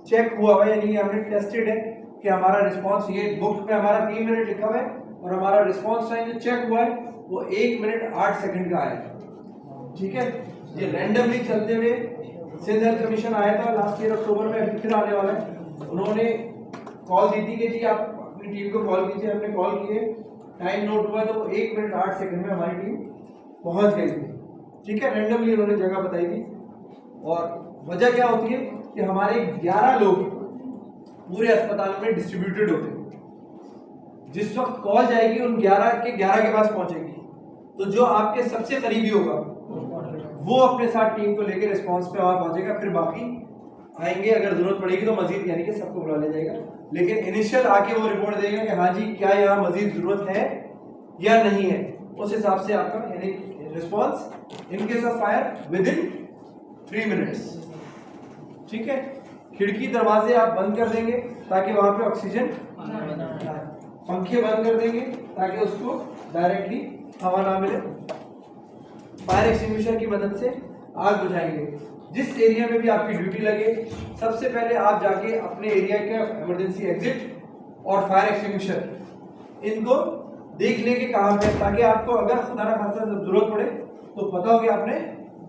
चेक हुआ है, यानी हमने टेस्टेड है कि हमारा रिस्पॉन्स, ये बुक पे हमारा 3 मिनट लिखा हुआ है और हमारा रिस्पॉन्स टाइम जो चेक हुआ है वो 1 मिनट 8 सेकंड का आया, ठीक है। ये रैंडमली चलते हुए सिंध हेल्थ कमीशन आया था लास्ट ईयर अक्टूबर में, अभी फिर आने वाला है। उन्होंने कॉल दी थी कि जी आप अपनी टीम को कॉल कीजिए, हमने कॉल किए, टाइम नोट हुआ तो 1 मिनट 8 सेकंड में हमारी टीम पहुंच गई थी, ठीक है। रैंडमली उन्होंने जगह बताई थी। और वजह क्या होती है कि हमारे 11 लोग पूरे अस्पताल में डिस्ट्रीब्यूटेड होते हैं। जिस वक्त कॉल जाएगी उन 11 के पास पहुंचेगी, तो जो आपके सबसे करीबी होगा वो अपने साथ टीम को लेकर रिस्पॉन्स पे वहां पहुंचेगा। फिर बाकी आएंगे, अगर जरूरत पड़ेगी तो मजीद, यानी कि सबको बुला लिया जाएगा, लेकिन इनिशियल आके वो रिपोर्ट देगा कि हाँ जी क्या यहाँ मजीद जरूरत है या नहीं है। उस हिसाब से आपका यानी response in case of fire within 3 minutes, ठीक है। खिड़की दरवाजे आप बंद कर देंगे ताकि वहां पे ऑक्सीजन, पंखे बंद कर देंगे ताकि उसको डायरेक्टली हवा ना मिले। फायर एक्सटिंग्विशर की मदद से आग बुझाएंगे। जिस एरिया में भी आपकी ड्यूटी लगे, सबसे पहले आप जाके अपने एरिया का इमरजेंसी एग्जिट और फायर एक्सटिंग्विशर इनको देख लेंगे कहाँ पे, ताकि आपको अगर खुदा ना खास्ता जरूरत पड़े तो पता हो कि आपने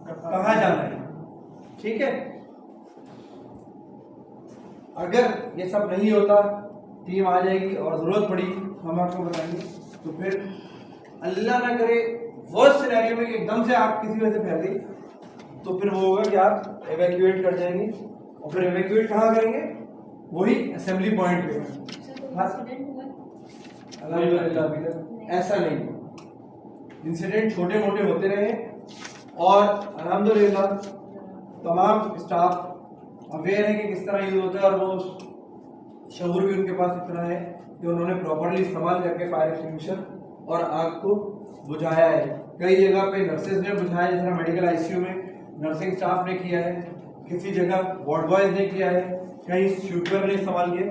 कहाँ जाना है, ठीक है। अगर ये सब नहीं होता टीम आ जाएगी और ज़रूरत पड़ी हम आपको बताएंगे, तो फिर अल्लाह ना करे वर्स्ट सिनेरियो में कि एकदम से आप किसी वजह से फैल गई, तो फिर वो होगा कि आप एवैक्यूएट कर जाएंगे। और फिर एवैक्यूएट कहाँ करेंगे? वही असेंबली पॉइंट पे। अल्हम्दुलिल्लाह अभी तक ऐसा नहीं। इंसिडेंट छोटे मोटे होते रहे और अल्हम्दुलिल्लाह तमाम स्टाफ अवेयर है कि किस तरह यूज होता है, और वो शऊर भी उनके पास इतना है कि उन्होंने प्रॉपर्ली इस्तेमाल करके फायर एक्सटिंग्विशर और आग को बुझाया है। कई जगह पे नर्सेज ने बुझाया, जैसे मेडिकल आईसीयू में नर्सिंग स्टाफ ने किया है, किसी जगह वार्ड बॉयज ने किया है, कहीं स्वीपर ने इस्तेमाल किया,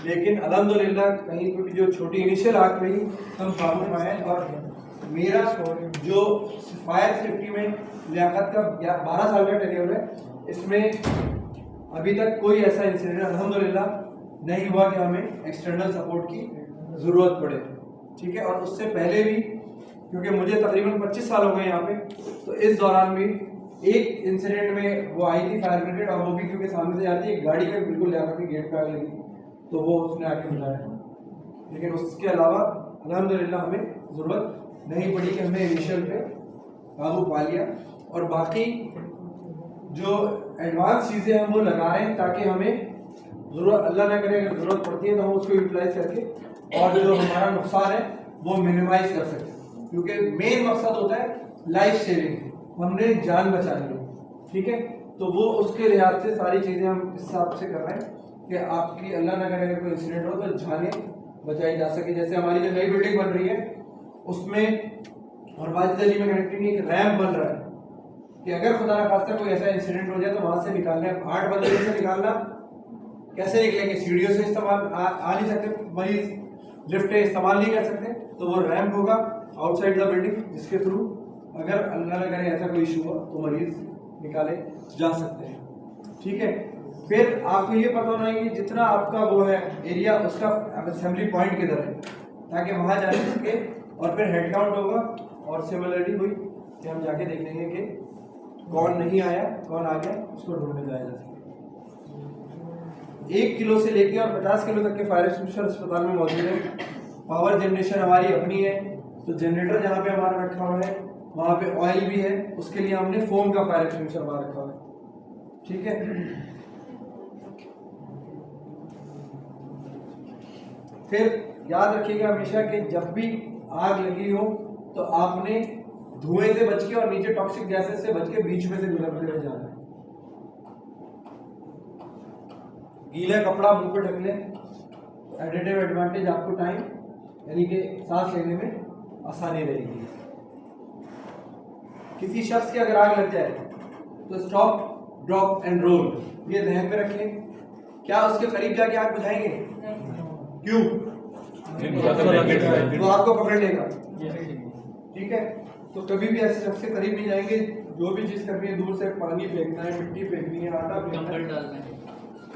लेकिन अल्हम्दुलिल्लाह कहीं पर भी जो छोटी इनिशियल आग रही हम काबू में आए। और मेरा जो फायर सेफ्टी में लियाकत का 12 साल का टेन्योर है, इसमें अभी तक कोई ऐसा इंसिडेंट अल्हम्दुलिल्लाह नहीं हुआ कि हमें एक्सटर्नल सपोर्ट की ज़रूरत पड़े। ठीक है, और उससे पहले भी, क्योंकि मुझे तकरीबन 25 साल हो गए यहाँ पे, तो इस दौरान भी एक इंसिडेंट में वो आई थी फायर ब्रिगेड, और वो भी क्योंकि सामने से जाती है गाड़ी में बिल्कुल लियाकत की गेट पे आग लगी, तो वो उसने आके बुलाया। लेकिन उसके अलावा अल्हम्दुलिल्लाह हमें ज़रूरत नहीं पड़ी कि हमने इनिशियल पे काबू पा लिया। और बाकी जो एडवांस चीज़ें हम वो लगा रहे हैं ताकि हमें ज़रूरत, अल्लाह ना करे अगर ज़रूरत पड़ती है तो हम उसको यूटिलाइज करके और जो हमारा नुकसान है वो मिनिमाइज कर सकते, क्योंकि मेन मकसद होता है लाइफ सेविंग, हमने जान बचानी है। ठीक है, तो वो उसके लिहाज से सारी चीज़ें हम इस हिसाब से कर रहे हैं कि आपकी अल्लाह ना करे अगर कोई इंसिडेंट हो तो जाने बचाई जा सके। जैसे हमारी जो नई बिल्डिंग बन रही है उसमें और वाजिद अली में कनेक्टिंग एक रैम्प बन रहा है कि अगर खुदा ना खास्ता कोई ऐसा इंसिडेंट हो जाए तो वहाँ से निकालने 8 बंदे से निकालना कैसे निकलेंगे? सीढ़ियों से इस्तेमाल आ नहीं सकते, मरीज लिफ्ट इस्तेमाल नहीं कर सकते, तो वो रैम्प होगा आउटसाइड द बिल्डिंग, जिसके थ्रू अगर अल्लाह ना करे ऐसा कोई इशू हुआ तो मरीज निकाले जा सकते हैं। ठीक है, फिर आपको ये पता होना है कि जितना आपका वो है एरिया, उसका असेंबली पॉइंट किधर है, ताकि वहाँ जा सके। और फिर हेड काउंट होगा और सिमिलरिटी हुई कि हम जाके देख लेंगे कि कौन नहीं आया कौन आ गया, उसको ढूंढने जाया जा सके। 1 किलो से लेके और 50 किलो तक के फायर एक्सटिंग्विशर अस्पताल में मौजूद है। पावर जनरेशन हमारी अपनी है, तो जनरेटर जहाँ पे हमारा रखा हुआ है वहाँ पे ऑयल भी है, उसके लिए हमने फोम का फायर एक्सटिंग्विशर वहाँ रखा हुआ है। ठीक है, फिर याद रखिएगा हमेशा कि जब भी आग लगी हो तो आपने धुएं से बच के और नीचे टॉक्सिक गैसेस से बच के बीच में से गुजरते हुए जाना है। गीला कपड़ा मुंह पे ढक लें, एडिटिव एडवांटेज आपको टाइम यानी कि सांस लेने में आसानी रहेगी। किसी शख्स की अगर आग लग जाए तो स्टॉप, ड्रॉप एंड रोल, ये ध्यान पे रखें। क्या उसके करीब जाके आग बुझाएंगे? क्यों? वो आपको पकड़ लेगा। ठीक है, तो कभी भी ऐसे शख्स के करीब नहीं जाएंगे। जो भी चीज करनी है दूर से, पानी फेंकना है, मिट्टी फेंकनी है, आटा फेंकना है,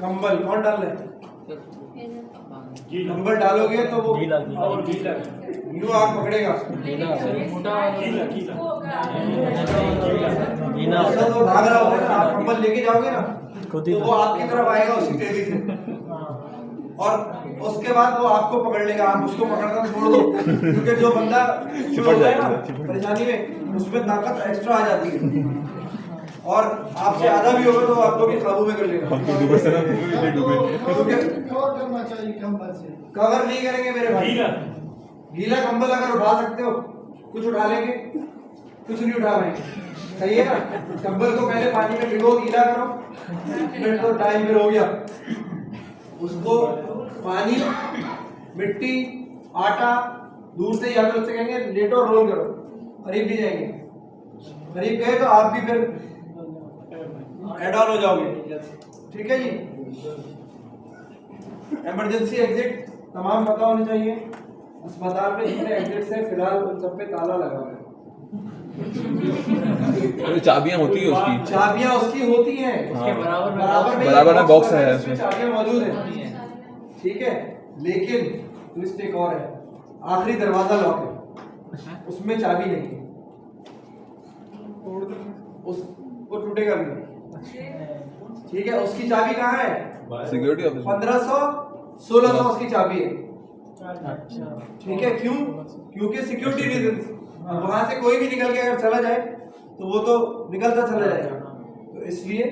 कंबल कौन डाल रहा है? कंबल डालोगे तो वो यूं आग पकड़ेगा। तो भाग रहा होगा ना, आप कंबल लेके जाओगे ना तो वो आपकी तरफ आएगा उसी तेजी से, और उसके बाद वो आपको पकड़ लेगा। आप उसको पकड़ना छोड़ दो, क्योंकि जो बंदा होता है ना परेशानी में, उसमें ताकत एक्स्ट्रा आ जाती है, और आपसे आधा भी होगा तो आप लोग काबू में कर लेगा। कवर करना चाहिए कंबल से। कवर नहीं करेंगे मेरे भाई, गीला कंबल अगर उठा सकते हो कुछ उठा लेंगे, कुछ नहीं उठा पाएंगे। सही है ना? कंबल को पहले पानी में भिगो, गीला करो, फिर तो टाइम फिर हो गया। उसको पानी, मिट्टी, आटा दूर से, या फिर उससे कहेंगे लेटो रोल करो, करीब नहीं जाएंगे। करीब गए तो आप भी फिर एड ऑन हो जाओगे। ठीक है जी, इमरजेंसी एग्जिट तमाम पता होने चाहिए। अस्पताल में जितने एग्जिट्स हैं फिलहाल उन सब पे ताला लगा हुआ है। चाबियां होती है उसकी, चाबियां उसकी होती हैं, उसके बराबर में बॉक्स है, उसमें चाबियां मौजूद हैं। ठीक है, लेकिन ट्विस्ट एक और है, आखिरी दरवाजा लॉक है, उसमें चाबी नहीं है, वो टूटेगा भी नहीं। ठीक है, उसकी चाबी कहाँ है? सिक्योरिटी ऑफिस 1500 1600 उसकी चाबी है। ठीक है, क्यों? क्योंकि सिक्योरिटी रीजन, वहां से कोई भी निकल के अगर चला जाए तो वो तो निकलता चला जाएगा, तो इसलिए।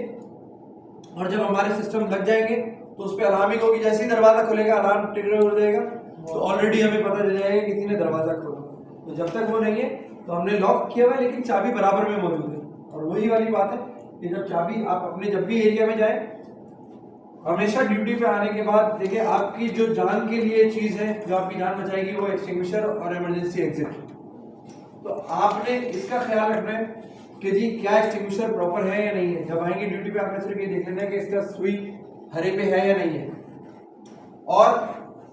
और जब हमारे सिस्टम लग जाएंगे तो उस पर अलार्मिंग होगी, जैसे ही दरवाजा खुलेगा अलार्म ट्रिगर हो जाएगा, तो ऑलरेडी हमें पता चल जाएगा किसी ने दरवाजा खोला। तो जब तक वो नहीं है तो हमने लॉक किया हुआ है, लेकिन चाबी बराबर में मौजूद है। और वही वाली बात है कि जब चाबी आप अपने जब भी एरिया में जाए, हमेशा ड्यूटी पे आने के बाद देखिए, आपकी जो जान के लिए चीज है जो आपकी जान बचाएगी वो एक्सटिंग्विशर और इमरजेंसी एग्जिट। तो आपने इसका ख्याल रखना है कि जी क्या एक्सटिंग्विशर प्रॉपर है या नहीं है। जब आएंगे ड्यूटी पे आपने सिर्फ ये देख लेना है कि इसका सुई हरे पे है या नहीं है, और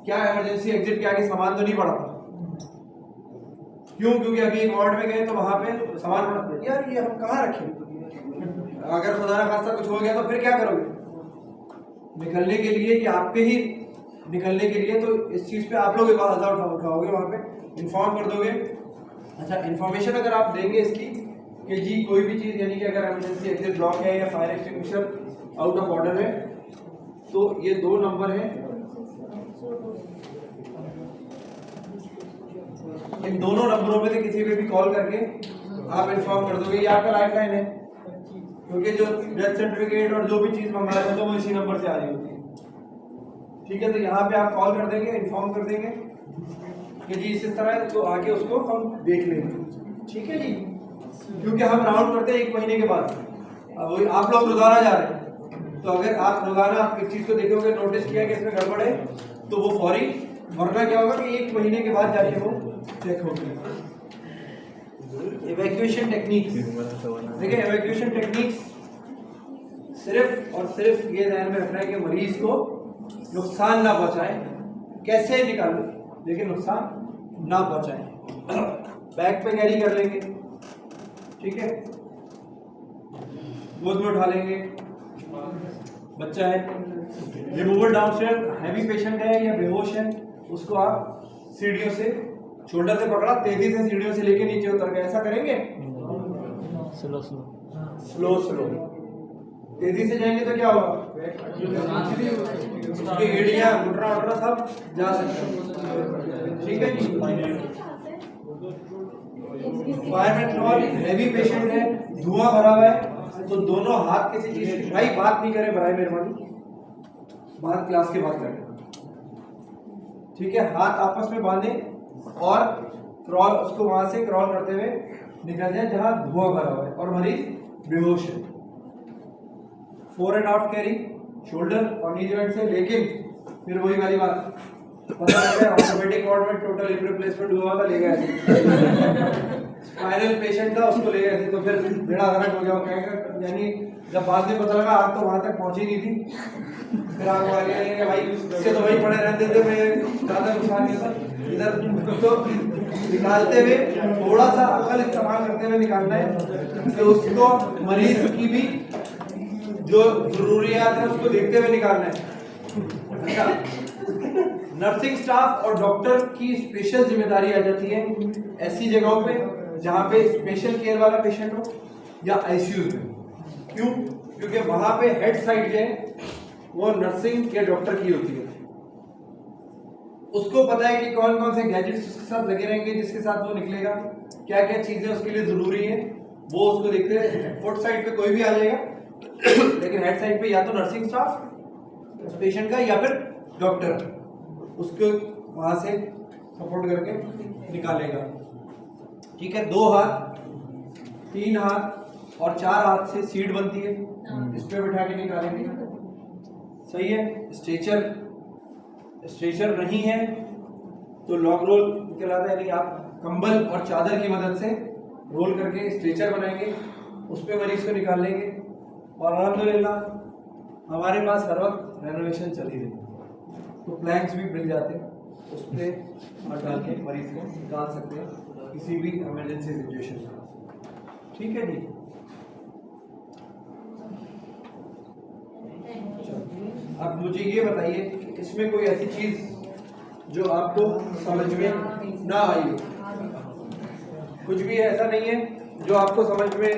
क्या इमरजेंसी एग्जिट के आगे सामान तो नहीं पड़ा। क्यों? क्योंकि अभी एक वार्ड में गए तो वहां पे सामान पड़ा, यार ये हम कहाँ रखें, अगर खुदा ना खास्ता कुछ हो गया तो फिर क्या करोगे? निकलने के लिए, ये आपके ही निकलने के लिए, तो इस चीज पे आप लोग उठाओगे, वहां पे इन्फॉर्म कर दोगे। अच्छा, इन्फॉर्मेशन अगर आप देंगे इसकी कि जी कोई भी चीज, यानी कि अगर इमरजेंसी एग्जिट ब्लॉक है या fire extinguisher out of order है, तो ये 2 नंबर है, इन दोनों नंबरों में से किसी पे भी कॉल करके आप इन्फॉर्म कर दोगे। ये आपका लाइफ लाइन है, क्योंकि जो डेथ सर्टिफिकेट और जो भी चीज मंगा रहे हैं तो वो इसी नंबर से आ रही होती है। ठीक है, तो यहाँ पे आप कॉल कर देंगे, इन्फॉर्म कर देंगे कि जी इस तरह है, तो आके उसको हम देख लेंगे। ठीक है जी, क्योंकि हम राउंड करते हैं 1 महीने के बाद। अब आप लोग रोजाना जा रहे हैं, तो अगर आप रोजाना आप इस चीज को देखोगे, नोटिस किया कि इसमें गड़बड़ है, तो वो फौरी, वरना क्या होगा कि 1 महीने के बाद जाके वो चेक होगी। इवैक्यूएशन टेक्निक्स, देखिए इवैक्यूएशन टेक्निक्स सिर्फ और सिर्फ ये ध्यान में रखना है कि मरीज को नुकसान ना पहुंचाए, कैसे निकालो लेकिन नुकसान ना पहुंचाए। बैग पे कैरी कर लेंगे, ठीक है, गोद में उठा लेंगे, बच्चा है, रिमूवल डाउनस्टेयर, हैवी पेशेंट है या बेहोश है, उसको आप सीढ़ियों से, शोल्डर से पकड़ा, तेजी से सीढ़ियों से लेके नीचे उतर गए, ऐसा करेंगे? स्लो स्लो स्लो, तेजी से जाएंगे तो क्या होगा? उसकी एड़ियां, घुटना वुटना सब जा सकते हैं। ठीक है जी। फायरमेंट हैवी पेशेंट है, धुआं भरा हुआ है, तो दोनों हाथ किसी चीज की, भाई बात नहीं करें बराए मेहरबानी, बात क्लास के बाद करें। ठीक है, हाथ आपस में बांधे और क्रॉल, उसको वहां से क्रॉल करते हुए निकल जाए जहां धुआं भरा हुआ है और मरीज बेहोश है। 4 एंड हाफ कैरी शोल्डर और नी जॉइंट से, लेकिन फिर वही वाली बात, पता लगा ऑर्थोपेडिक वार्ड में टोटल हिप रिप्लेसमेंट हुआ था, ले गए स्पाइनल पेशेंट था, उसको ले गए थे, तो फिर बेड़ा गर्क हो गया। कहेगा, यानी जब बाद में पता लगा आग तो वहां तक पहुंची नहीं थी, फिर आग वाले कहेंगे भाई इससे तो वही पड़े रहते थे, मैं ज्यादा नुकसान नहीं था। इधर तो निकालते हुए थोड़ा सा अकल इस्तेमाल करते हुए निकालना है कि उसको मरीज की भी जो जरूरियात है उसको देखते हुए निकालना है। अच्छा, नर्सिंग स्टाफ और डॉक्टर की स्पेशल जिम्मेदारी आ जाती है ऐसी जगहों पे जहाँ पे स्पेशल केयर वाला पेशेंट हो या आईसीयू में। क्यों? क्योंकि वहां पे हेड साइड जो है वो नर्सिंग या डॉक्टर की होती है, उसको पता है कि कौन कौन से गैजेट्स उसके साथ लगे रहेंगे, जिसके साथ वो निकलेगा, क्या क्या चीजें उसके लिए जरूरी है, वो उसको देखते हैं। फुट साइड पे कोई भी आ जाएगा लेकिन हेड साइड पे या तो नर्सिंग स्टाफ पेशेंट का या फिर डॉक्टर उसको वहां से सपोर्ट करके निकालेगा। ठीक है, 2 हाथ 3 हाथ और 4 हाथ से सीट बनती है, इस पे बिठा के निकालेंगे। सही है। स्ट्रेचर नहीं है तो लॉन्ग रोल कहलाता है, यानी आप कंबल और चादर की मदद से रोल करके स्ट्रेचर बनाएंगे, उस पर मरीज को निकाल लेंगे। और अल्हम्दुलिल्लाह हमारे पास हर वक्त रेनोवेशन चल ही रही है, तो प्लैंक्स भी मिल जाते हैं, उस पर हाथ डाल के मरीज को निकाल सकते हैं किसी भी इमरजेंसी सिचुएशन में। ठीक है जी। अब मुझे ये बताइए कि इसमें कोई ऐसी चीज जो आपको समझ में ना आई हो, कुछ भी ऐसा नहीं है जो आपको समझ में